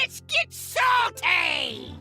Let's get salty! Hey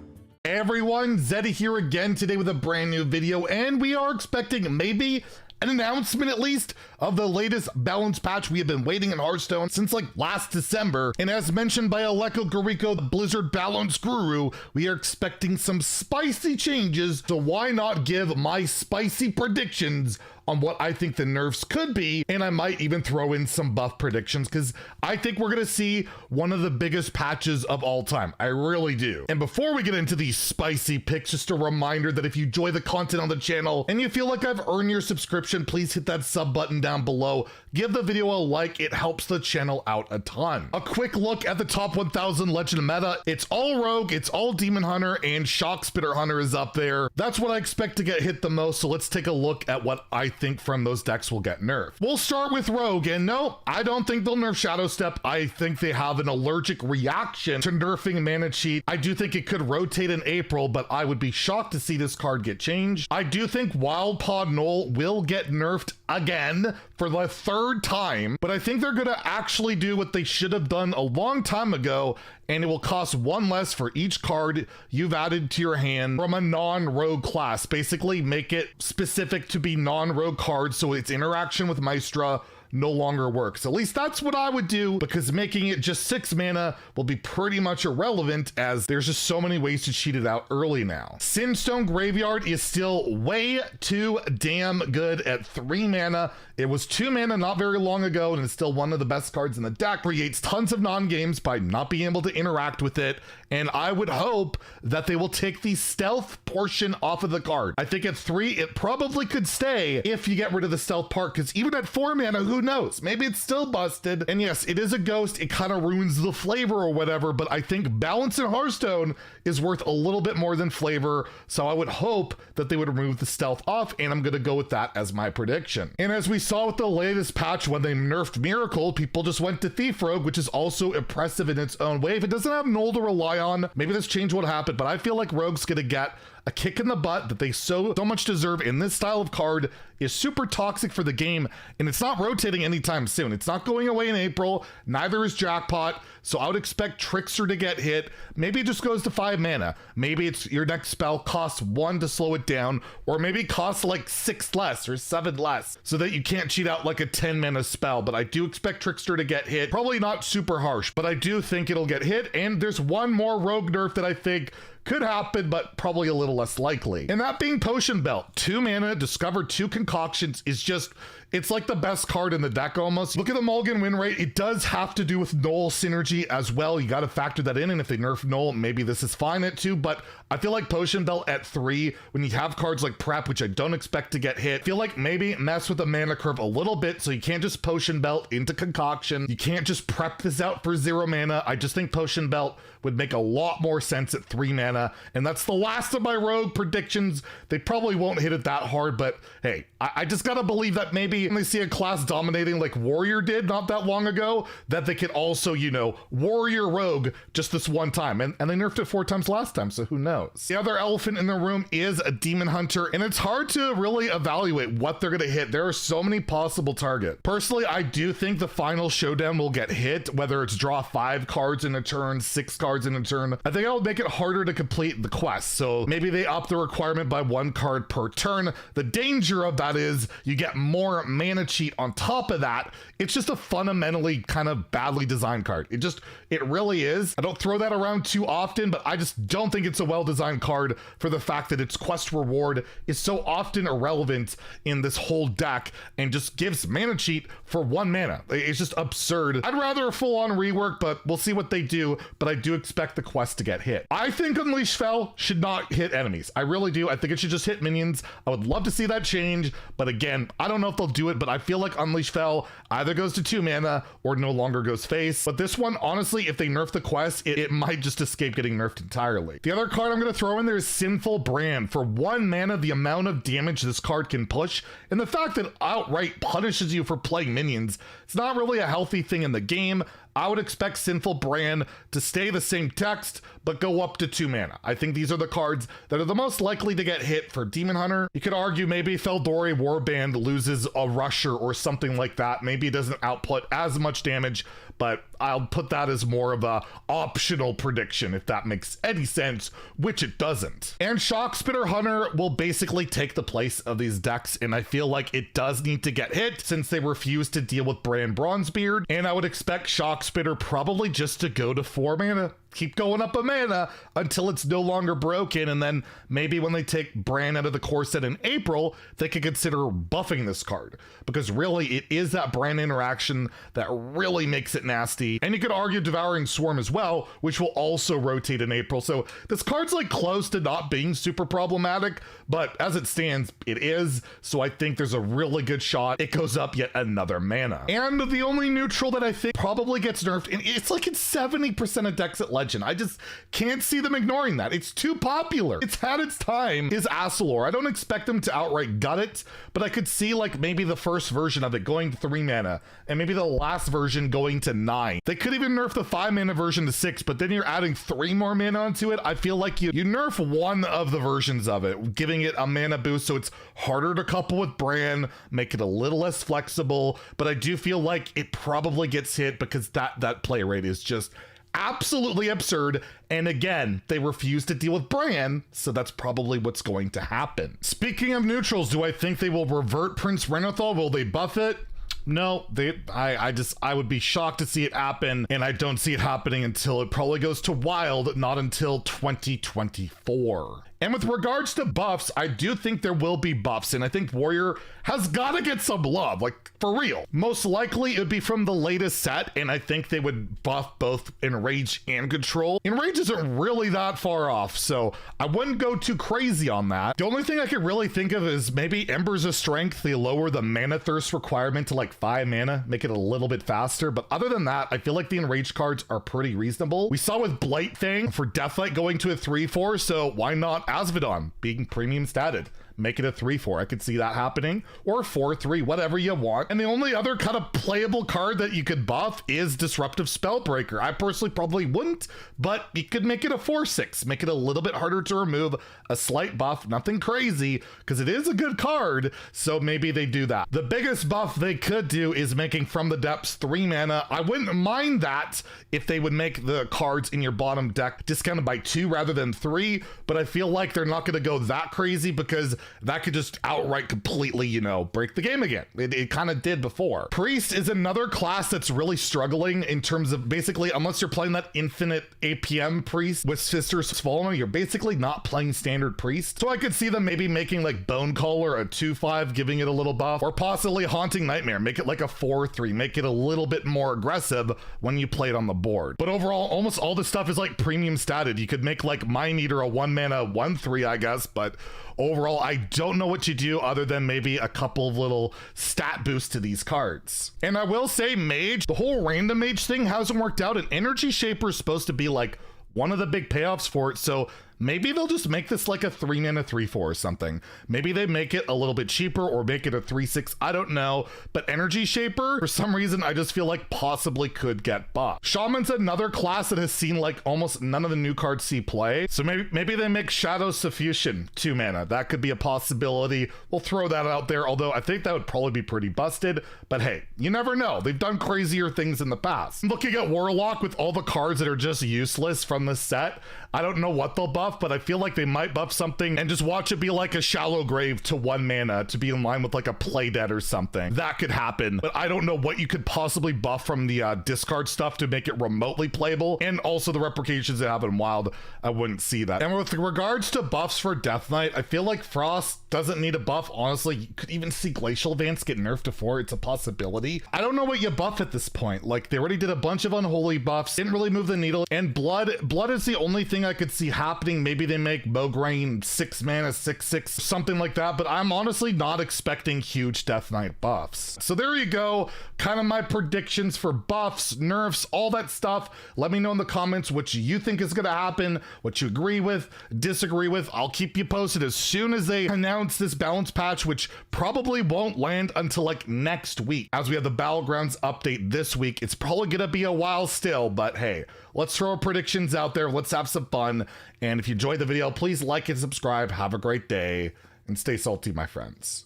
everyone, Zeddy here again today with a brand new video, and we are expecting maybe an announcement at least of the latest balance patch. We have been waiting in Hearthstone since like last December, and as mentioned by Aleko Gariko, the Blizzard balance guru, we are expecting some spicy changes, so why not give my spicy predictions on what I think the nerfs could be, and I might even throw in some buff predictions because I think we're gonna see one of the biggest patches of all time. I really do. And before we get into these spicy picks, just a reminder that if you enjoy the content on the channel and you feel like I've earned your subscription, please hit that sub button down below. Give the video a like, it helps the channel out a ton. A quick look at the top 1000 Legend meta. It's all Rogue, it's all Demon Hunter, and Shock Spitter Hunter is up there. That's what I expect to get hit the most, so let's take a look at what I think from those decks will get nerfed. We'll start with Rogue, and no, I don't think they'll nerf Shadow Step. I think they have an allergic reaction to nerfing Mana Cheat. I do think it could rotate in April, but I would be shocked to see this card get changed. I do think Wild Pod Null will get nerfed again for the third time, but I think they're gonna actually do what they should have done a long time ago, and it will cost one less for each card you've added to your hand from a non-rogue class. Basically make it specific to be non-rogue cards so its interaction with Maestra no longer works. At least that's what I would do, because making it just 6 mana will be pretty much irrelevant as there's just so many ways to cheat it out early now. Sinstone Graveyard is still way too damn good at 3 mana. It was 2 mana not very long ago, and it's still one of the best cards in the deck. Creates tons of non-games by not being able to interact with it, and I would hope that they will take the stealth portion off of the card. I think at 3, it probably could stay if you get rid of the stealth part, because even at 4 mana, who knows? Maybe it's still busted. And yes, it is a ghost. It kind of ruins the flavor or whatever, but I think balance in Hearthstone is worth a little bit more than flavor, so I would hope that they would remove the stealth off, and I'm gonna go with that as my prediction. And as we saw with the latest patch, when they nerfed Miracle, people just went to Thief Rogue, which is also impressive in its own way. If it doesn't have Null to rely on, maybe this change would happen, but I feel like Rogue's gonna get a kick in the butt that they so much deserve, and this style of card is super toxic for the game, and it's not rotating anytime soon. It's not going away in April, neither is Jackpot, so I would expect Trickster to get hit. Maybe it just goes to 5 mana. Maybe it's your next spell costs 1 to slow it down, or maybe it costs like 6 less or 7 less, so that you can't cheat out like a 10 mana spell. But I do expect Trickster to get hit. Probably not super harsh, but I do think it'll get hit, and there's one more Rogue nerf that I think could happen, but probably a little less likely. And that being Potion Belt. 2 mana, discover 2 concoctions is just, it's like the best card in the deck almost. Look at the mulligan win rate. It does have to do with Null synergy as well. You got to factor that in, and if they nerf Null, maybe this is fine at 2, but I feel like Potion Belt at 3, when you have cards like Prep, which I don't expect to get hit, I feel like maybe mess with the mana curve a little bit, so you can't just Potion Belt into Concoction. You can't just prep this out for 0 mana. I just think Potion Belt would make a lot more sense at 3 mana, and that's the last of my Rogue predictions. They probably won't hit it that hard, but hey, I just gotta believe that maybe when they see a class dominating like Warrior did not that long ago, that they could also, you know, Warrior Rogue just this one time, and they nerfed it 4 times last time, so who knows. The other elephant in the room is a Demon Hunter, and it's hard to really evaluate what they're gonna hit. There are so many possible targets. Personally, I do think the final showdown will get hit, whether it's draw 5 cards in a turn, 6 cards in a turn. I think I'll make it harder to complete the quest, so maybe they up the requirement by 1 card per turn. The danger of that is you get more mana cheat on top of that. It's just a fundamentally kind of badly designed card. It really is. I don't throw that around too often, but I just don't think it's a well-designed card for the fact that its quest reward is so often irrelevant in this whole deck and just gives mana cheat for 1 mana. It's just absurd. I'd rather a full-on rework, but we'll see what they do, but I do expect the quest to get hit. I think Unleash Fel should not hit enemies. I really do. I think it should just hit minions. I would love to see that change, but again, I don't know if they'll do it, but I feel like Unleash Fel either goes to 2 mana or no longer goes face. But this one, honestly, if they nerf the quest, it might just escape getting nerfed entirely. The other card I'm going to throw in there is Sinful Brand. For 1 mana, the amount of damage this card can push, and the fact that it outright punishes you for playing minions, it's not really a healthy thing in the game. I would expect Sinful Brand to stay the same text, but go up to 2 mana. I think these are the cards that are the most likely to get hit for Demon Hunter. You could argue maybe Feldori Warband loses a Rusher or something like that. Maybe it doesn't output as much damage, but I'll put that as more of a optional prediction, if that makes any sense, which it doesn't. And Shock Spitter Hunter will basically take the place of these decks, and I feel like it does need to get hit since they refuse to deal with Bran Bronzebeard, and I would expect Shock Spitter probably just to go to 4 mana. Keep going up a mana until it's no longer broken, and then maybe when they take Bran out of the core set in April, they could consider buffing this card, because really it is that Bran interaction that really makes it nasty. And you could argue Devouring Swarm as well, which will also rotate in April. So this card's like close to not being super problematic, but as it stands, it is. So I think there's a really good shot it goes up yet another mana. And the only neutral that I think probably gets nerfed, and it's like it's 70% of decks at Legend. I just can't see them ignoring that. It's too popular. It's had its time, is Asalor. I don't expect them to outright gut it, but I could see like maybe the first version of it going to 3 mana and maybe the last version going to 9. They could even nerf the 5 mana version to 6, but then you're adding 3 more mana onto it. I feel like you nerf one of the versions of it, giving it a mana boost so it's harder to couple with Bran, make it a little less flexible, but I do feel like it probably gets hit because that play rate is just absolutely absurd. And again, they refuse to deal with Bran, so that's probably what's going to happen. Speaking of neutrals, do I think they will revert Prince Renathal? Will they buff it? No, I would be shocked to see it happen, and I don't see it happening until it probably goes to Wild, not until 2024. And with regards to buffs, I do think there will be buffs, and I think Warrior has got to get some love, like for real. Most likely it would be from the latest set, and I think they would buff both Enrage and Control. Enrage isn't really that far off, so I wouldn't go too crazy on that. The only thing I could really think of is maybe Embers of Strength. They lower the mana thirst requirement to like 5 mana, make it a little bit faster, but other than that, I feel like the Enrage cards are pretty reasonable. We saw with Blight Fang for Deathlight going to a 3/4, so why not Asvedon being premium statted? Make it a 3/4. I could see that happening, or 4/3, whatever you want. And the only other kind of playable card that you could buff is Disruptive Spellbreaker. I personally probably wouldn't, but you could make it a 4/6, make it a little bit harder to remove, a slight buff, nothing crazy, because it is a good card, so maybe they do that. The biggest buff they could do is making From the Depths 3 mana. I wouldn't mind that if they would make the cards in your bottom deck discounted by 2 rather than 3, but I feel like they're not going to go that crazy because that could just outright completely, you know, break the game again. It kind of did before. Priest is another class that's really struggling in terms of basically, unless you're playing that infinite APM Priest with Sisters Fallen, you're basically not playing standard Priest. So I could see them maybe making like Bone Caller a 2/5, giving it a little buff, or possibly Haunting Nightmare, make it like a 4/3, make it a little bit more aggressive when you play it on the board. But overall, almost all this stuff is like premium statted. You could make like Mind Eater a 1 mana 1/3, I guess, but overall, I don't know what you do other than maybe a couple of little stat boosts to these cards. And I will say Mage, the whole random Mage thing hasn't worked out, and Energy Shaper is supposed to be like one of the big payoffs for it, so maybe they'll just make this like a 3 mana 3/4 or something. Maybe they make it a little bit cheaper or make it a 3/6. I don't know. But Energy Shaper, for some reason, I just feel like possibly could get buffed. Shaman's another class that has seen like almost none of the new cards see play. So maybe they make Shadow Suffusion 2 mana. That could be a possibility. We'll throw that out there, although I think that would probably be pretty busted. But hey, you never know. They've done crazier things in the past. Looking at Warlock with all the cards that are just useless from this set, I don't know what they'll buff, but I feel like they might buff something and just watch it be like a Shallow Grave to 1 mana to be in line with like a Play Dead or something. That could happen, but I don't know what you could possibly buff from the discard stuff to make it remotely playable, and also the replications that have in Wild, I wouldn't see that. And with regards to buffs for Death Knight, I feel like Frost doesn't need a buff. Honestly, you could even see Glacial Advance get nerfed to 4. It's a possibility. I don't know what you buff at this point. Like, they already did a bunch of Unholy buffs, didn't really move the needle, and Blood is the only thing I could see happening. Maybe they make Mograine 6 mana 6/6, something like that, but I'm honestly not expecting huge Death Knight buffs. So there you go, kind of my predictions for buffs, nerfs, all that stuff. Let me know in the comments what you think is going to happen, what you agree with, disagree with. I'll keep you posted as soon as they announce this balance patch, which probably won't land until like next week, as we have the Battlegrounds update this week. It's probably going to be a while still, but hey, let's throw our predictions out there. Let's have some fun. And if you enjoyed the video, please like and subscribe. Have a great day and stay salty, my friends.